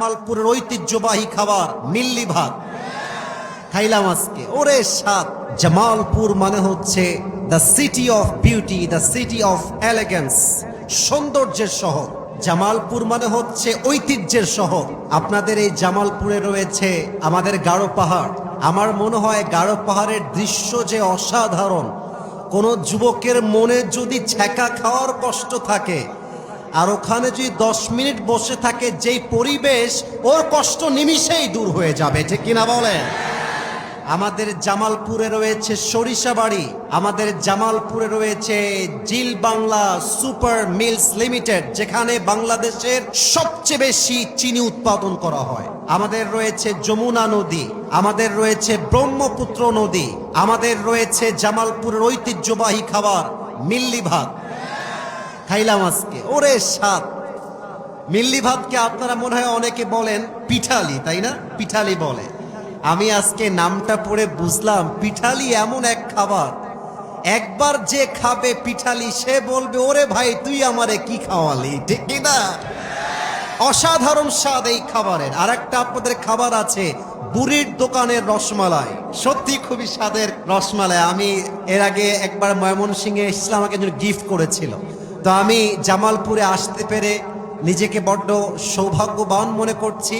জামালপুরের ঐতিহ্যবাহী খাবার মিল্লি ভাত খাইলাম আজকে। ওরে স্বাদ! জামালপুর মানে হচ্ছে the city of beauty, the city of elegance, সৌন্দর্যের শহর। জামালপুর মানে হচ্ছে ঐতিহ্যের শহর। আপনাদের এই জামালপুরে রয়েছে আমাদের গারো পাহাড়। আমার মনে হয় গারো পাহাড়ের দৃশ্য যে অসাধারণ। কোন যুবকের মনে যদি ছ্যাঁকা খাওয়ার কষ্ট থাকে আর ওখানে যদি 10 মিনিট বসে থাকে, যেই পরিবেশ, ওর কষ্ট নিমিষেই দূর হয়ে যাবে, ঠিক কিনা বলেন? আমাদের জামালপুরে রয়েছে সরিষাবাড়ি, আমাদের জামালপুরে রয়েছে জিল বাংলা সুপার মিলস লিমিটেড, যেখানে বাংলাদেশের সবচেয়ে বেশি চিনি উৎপাদন করা হয়। আমাদের রয়েছে যমুনা নদী, আমাদের রয়েছে ব্রহ্মপুত্র নদী, আমাদের রয়েছে জামালপুরের ঐতিহ্যবাহী খাবার মিল্লি ভাত খাইলাম আজকে। ওরে স্বাদ! মিল্লি ভাতকে আপনারা মনে হয় অনেকে বলেন পিঠালি, তাই না? পিঠালি বলে। আমি আজকে নামটা পড়ে বুঝলাম পিঠালি এমন এক খাবার, একবার যে খাবে পিঠালি সে বলবে, ওরে ভাই তুই আমারে কি খাওয়ালি, ঠিক না? অসাধারণ স্বাদ এই খাবারের। আর একটা আপনাদের খাবার আছে বুড়ির দোকানের রসমালাই, সত্যি খুবই স্বাদের রসমালাই। আমি এর আগে একবার ময়মনসিংহে এসেছিলাম, আমাকে একজন গিফট করেছিল। তো আমি জামালপুরে আসতে পেরে নিজেকে বড্ড সৌভাগ্যবান মনে করছি।